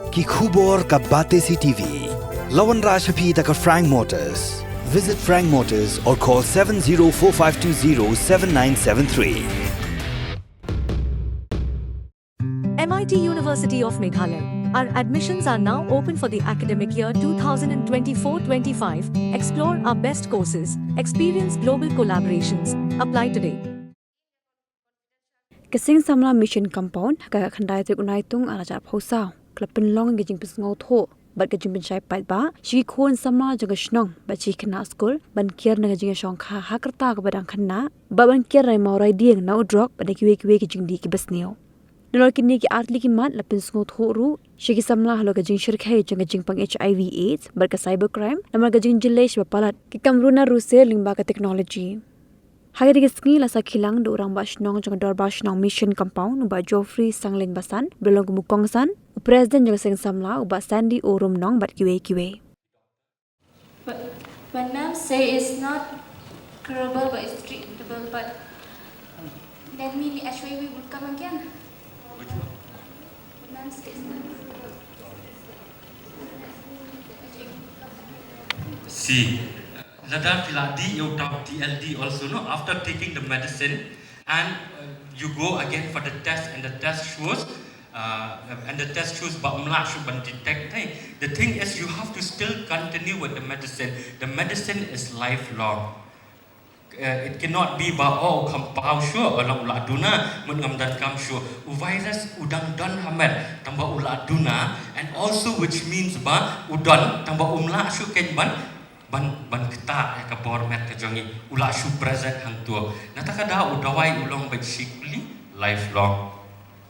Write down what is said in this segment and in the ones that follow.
Ki khubor ka bate CTV. Lawan Rashaphi taka Frank Motors. Visit Frank Motors or call 7045207973. MIT University of Meghalaya. Our admissions are now open for the academic year 2024-25. Explore our best courses. Experience global collaborations. Apply today. Kasing samla mission compound ka khandai te unai tung ara ja phosa klapin long ge jing pisngau tho bat ge jing bin chai pat ba shi khon samla jaga shnong ba chi khna school ban kier na jing shong kha hakrta ga badang khanna ba ban kier rai maurai dieng na drop ba de ki we jing di ki basneo nor ki ni ki artli ki mat lapin sngo tho ru shi ki samla halo ga jing shirkhai jing jing pang HIV AIDS bar ka cyber crime namar ga jing jilesh ba palat ki kamruna ruse lingba ka technology Hari ski lasa kilang do orang basnong jang dor basnong mission compound uba Joffrey Sangling Basan belong kumukong san president jang seng samla uba Sandy Orum nong bat kiwe. But ma'am say it's not curable but it's treatable, but let me actually we would come again. Which one? Ma'am says not. See, Ladar Filadi, you talk TLD also, no? After taking the medicine and you go again for the test and the test shows but should be detected. The thing is you have to still continue with the medicine. The medicine is lifelong. It cannot be bahwa kampau sure orang ulat duna mengamdan kam sure virus udang don hamet tambah ulat duna and also which means bah udan tambah umla sure ken ban kita ya ka bormet ka jongi ula shu present hang tu nataka da udawai ulong basically lifelong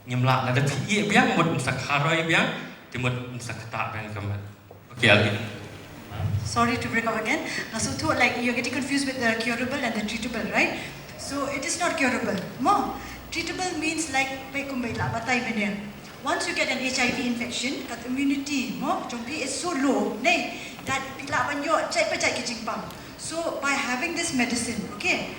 nyemla la da pi biang mud sakharoi biang timud sakta biang kamat okay Alvin. Sorry to break up again. So like you're getting confused with the curable and the treatable, right? So it is not curable. More treatable means like batay mene. Once you get an HIV infection, kat immunity mo jompi is so low, nay that pila banyo cai kicingpang. So by having this medicine, okay,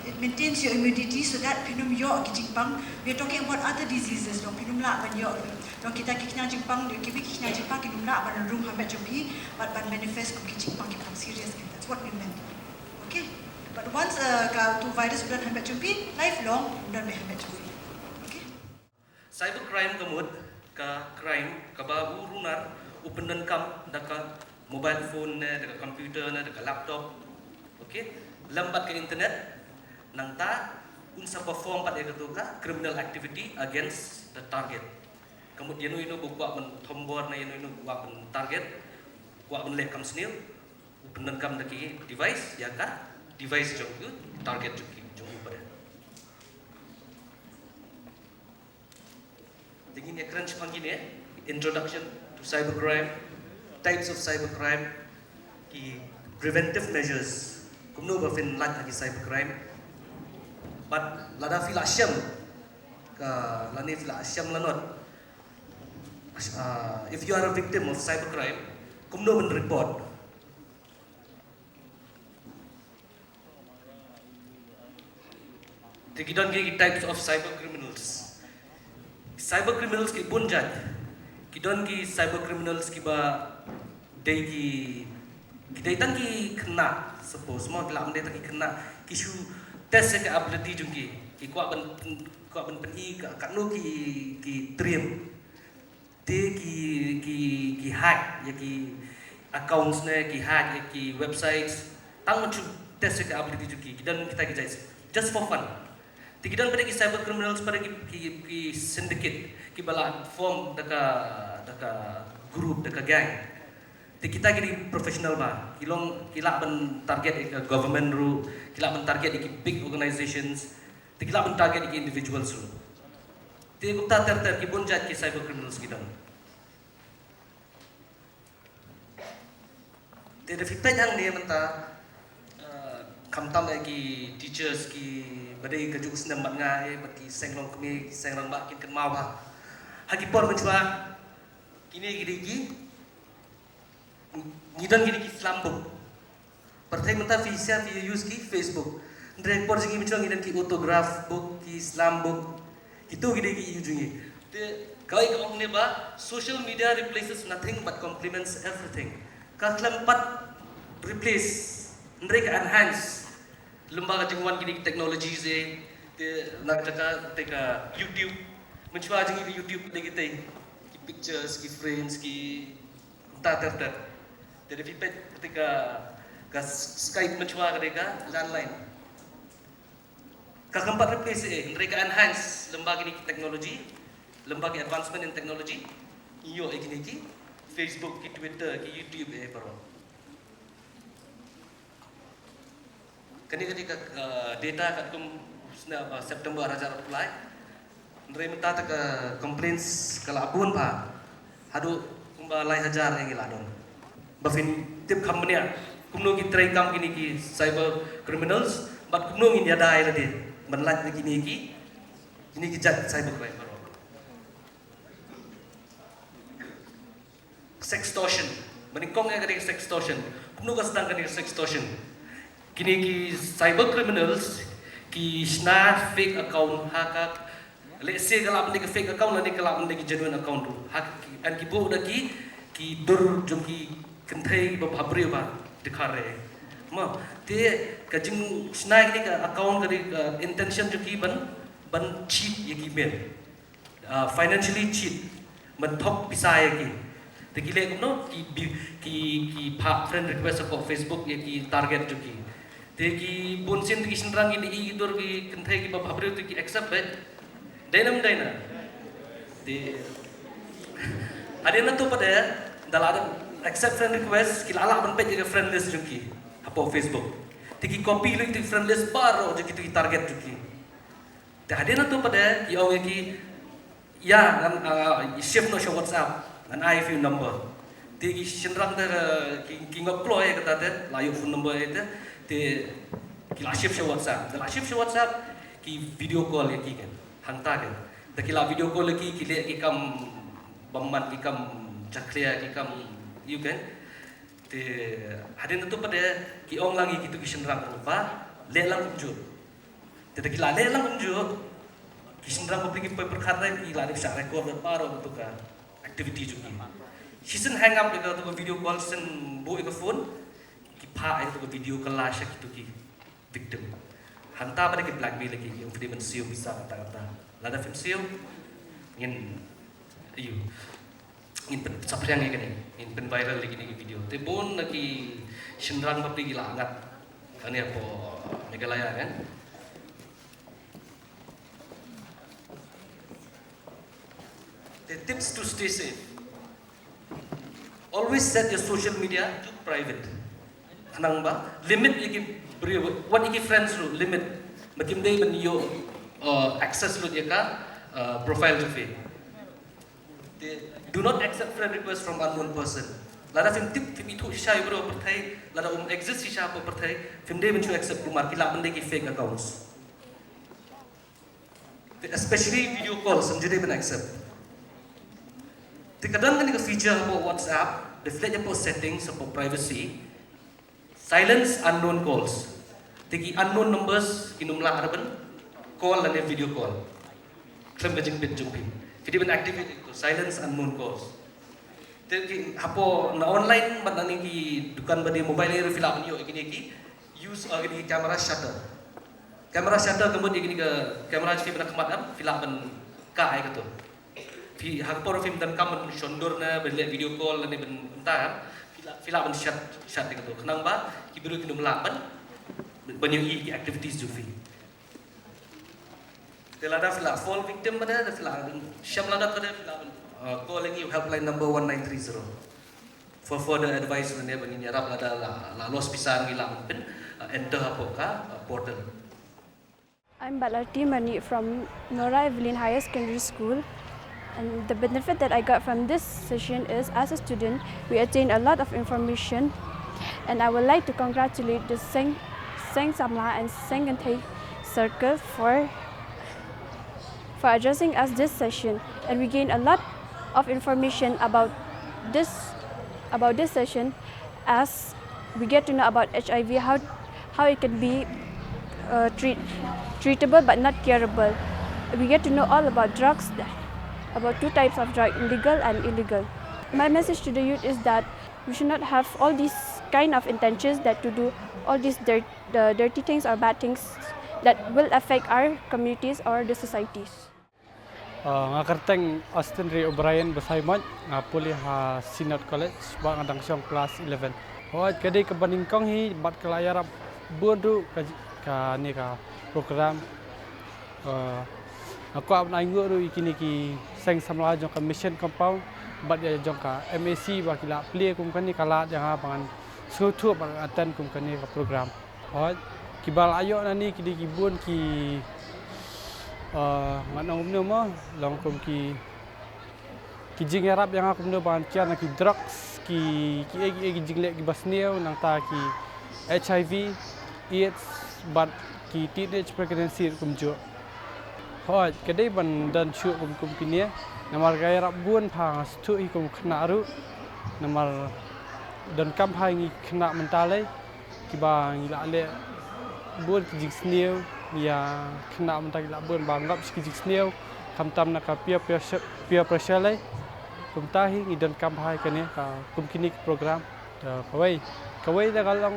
it maintains your immunity so that pinum yo kicingpang. We are talking about other diseases, no pinum la banyo. Dong kita kikna jingpang, dong kibi kikna jingpang kinum la ban room hamet jompi, but manifest kum kicingpang kipang serious. That's what we meant. Okay, but once to virus udah hamet jompi, lifelong udah hamet jompi. Cybercrime kamut ka crime ka ba urunar upendan kam daka mobile phone ne daka computer ne daka laptop okay lambat ke internet nang ta unsa perform pada itu ka criminal activity against the target kemudian ino buat men tombor na ino buat men target buat men lek kam snil upendan kam daki device ya ka device jong target jong pada Begini crunch pangini introduction to cybercrime, types of cybercrime, ki preventive measures. Kumno ba fin lat lagi cybercrime. But lada fila asyam ka lani fila asyam lanot. If you are a victim of cybercrime, kumno ben report. Tikidon ki types of cybercriminals. Cyber criminals ki bunjat kidon ki cyber criminals ki ba dei ki deitan ki kena suppose mo lam dei ki kena kishu test ke ability jungki ki kwa ban peni ka no ki trim te ki hack ya ki accounts ne ki hack ya ki websites tang chu test ke ability jungki kidon kita ki just for fun Tigidan pada ki cyber criminals pada ki syndicate ki bala form daka group daka gang. Ti kita ki professional ba. Kila ban target government ru, kila ban target ki big organizations, ti kila ban target ki individuals ru. Ti gupta ter ki bonjat ki cyber criminals kidan. Ti da fitai hang ni menta kamtam ki teachers ki badai kejuk senam mat ngai bagi senglong kami sengrang bak kin mau ha hagi por mencuba kini gidi ngidan gidi ki slambuk pertai menta visa vi use ki Facebook ndrek por jingi mencuba ngidan ki autograph book ki slambuk itu gidi ki ujungi Kau ikut ni ba, social media replaces nothing but complements everything. Kalau empat replace, mereka enhance. Lembaga jengwan kini teknologi ze, nak cakap ketika YouTube, mencuba jengi YouTube lagi kita, pictures, frames, entah. Jadi pipet ketika Skype mencuba ketika landline. Keempat replace mereka enhance lembaga ini teknologi. Lembaga advancement in technology, iyo iki Facebook, Twitter, YouTube baru. Kini data kat September raja apply, mereka minta ke complaints kalau abun pa, hadu kumbalai hajar yang iladon. Bafin tip company kumno ki try kam kini ki cyber criminals, but kumno ngin yadai lagi, menlat kini ki jat cyber crime. Sextortion, menikong yang kena sextortion, penuh sedang kena sextortion. Kini ki cyber criminals, ki sna fake account hakak, let's say kalau anda fake account, nanti kalau anda genuine account tu, hak, and ki buat lagi, ki dur jom ki kentai babhabri ba dikhare. Ma, te kajing sna kini ka account kena intention jom ki ban cheat ye ki mail, financially cheat, ban thok pisai ki. Tegile kuno ki pak friend request ko Facebook ye ki target juki. Tegi bonsin tegi senrang ini idur ki kentai ki babhabri tu ki accept bet. Dainam. Di ada na tu pada dalam accept friend request ki lala ban page ke friend list juki. Apa Facebook. Tegi copy link tu friend list baru juki tu ki target juki. Ada na tu pada ki orang ki ya shift no show WhatsApp. An iPhone number. Tegi senrang ter king of ploy kata ter layu phone number itu te kila shift show WhatsApp. Dalam shift show WhatsApp ki video call lagi kan. Hangta kan. Te kila video call lagi kile ki kam bamman ki kam cakria ki kam you kan. Te hadin tu pada ki ong lagi gitu ki senrang lupa lelang unjuk. Te kila lelang unjuk ki senrang publik ki perkara ki la bisa record baru untuk kan. Activity juga. Season hang up dekat tu video call, season bawa ke phone, kipa itu ke video kelas gitu ki victim. Hantar pada ke blackmail lagi, yang film siu bisa kata-kata. Lada film siu, ingin siapa yang ingin pen viral lagi ni video. Tebon lagi senrang publik gila angat. Ini apa Meghalaya kan? The tips to stay safe. Always set your social media to private. Anang ba? Limit iki what iki friends lu limit. Makim day man yo access lu dia ka profile to feed. Do not accept friend request from unknown person. Lada film tip film itu shay bro perthai lada exist sha po perthai film day man chu accept kumar kila bande ki fake accounts. Especially video calls samjide man accept. Kadang kan feature apa WhatsApp, reflect apa settings apa privacy, silence unknown calls. Tegi unknown numbers inumlah arban call dan video call. Klem kajing pin jumpi. Jadi ben activate itu silence unknown calls. Tegi apa na online ban nani ki dukan bade mobile air filap niyo iki use gini camera shutter. Camera shutter kemudian gini ke camera film nak kemat am filap ban ka ai gitu. Hakpor film dan kamu shondur na beli video call dan bentar filak ben shot gitu. Kenang ba kibiru kinu melapan banyak activities jufi. Telada filak fall victim pada filak syam lada pada filak calling you helpline number 1930 for further advice when dia bagi nyarap lada la los pisan gilang ben enter apoka portal. I'm Balarti Mani from Nora Evelyn Higher Secondary School. And the benefit that I got from this session is, as a student, we attained a lot of information. And I would like to congratulate the Seng Samla and Seng Gantay Circle for addressing us this session. And we gained a lot of information about this session, as we get to know about HIV, how it can be treatable but not curable. We get to know all about drugs, about two types of drug, legal and illegal. My message to the youth is that we should not have all these kind of intentions that to do all these dirty things or bad things that will affect our communities or the societies. Ngakarteng Austin Ray O'Brien Basaimat ngapuli ha Synod College ba ngadang siang class 11. Hoat kadai ke baningkong hi bat kelayarap bundu ka ni ka program aku abna ingu ru ikini ki seng samla jong ka mission compound bat ya jong ka MAC ba kila play kum kan ni kala jang bangan sutu ba attend kum kan ni ka program. Hoat kibal ayo nani kidi kibun ki manong umno mo long kum ki jing arab yang aku umno ban kian ki drugs ki jinglek ki basneo nang ta ki HIV AIDS but ki teenage pregnancy kum jo hoi kadai ban dan chu kum kinia namar gaya rap bun phang stu hi kum khna ru namar dan kam hai ngi khna mentale ki ba ngi la le bun ki jing sneo ya kena mentak la bun banggap sikit sneo kamtam na ka peer pressure lai kumtahi ngidan kampai kane ka kumkini program kawai da galang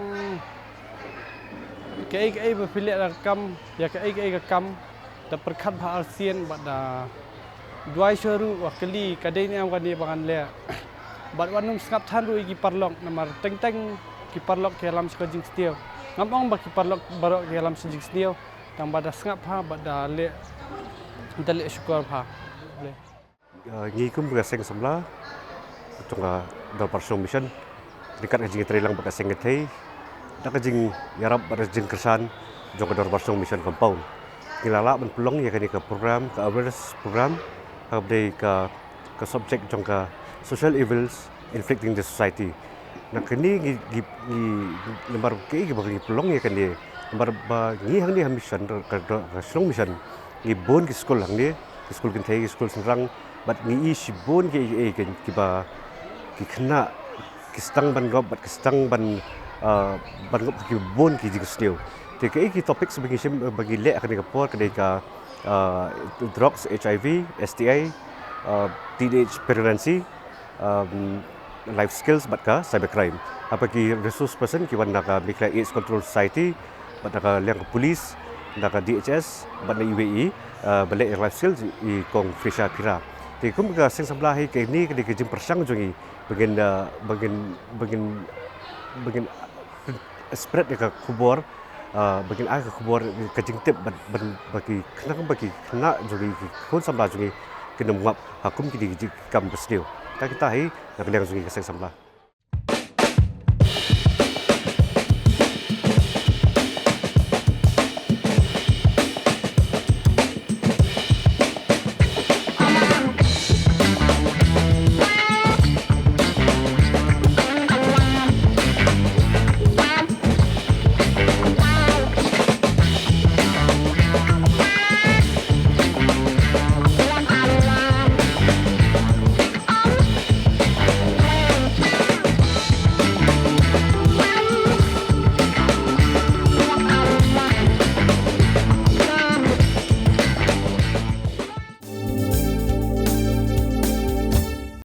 kai bepilih da kam ya kai ka kam da perkhat bha ASEAN bada dwai shoru wakali kadai ni am kan ni bangan le bad wanum skap than ru gi parlok namar teng ki parlok ke lam skajing steo ngamong ba ki parlok barok ke lam skajing steo tang pada sengap ha pada le dale syukur ha le ngi kum ga seng samla tunga dal parsong mission dekat jing trilang ba seng thei dak jing yarab ba jing kersan jong dal parsong mission compound kilala ban pelong ya ka program ka awareness program ka ka subject jong ka social evils inflicting the society nak kini gi lembar ke gi ba pelong ya kan dia barba ngi hang ni mission ka strong mission ngi bon ki school hang ni school kin thei school senrang bat ngi si bon ki ki ba ki khna ki stang ban gob bat ki stang ban gob ki bon ki jing steo te ki topic bagi le akan ka por kedai ka drugs HIV STI teenage pregnancy life skills bat ka cybercrime apa ki resource person ki wan ka mikra AIDS control society pada liang polis, pada DHS, pada UAE, balik life skills i kong Frisha Pira. Thì cũng có sinh samlah hi cái ni cái jim persang jongi bagian spread ka kubor bagian ka kubor ka jingtip bagi kena jongi kon samlah jongi kena ngap hakum ki kam besneu. Ta kita hi nak liang jongi ka sinh samlah.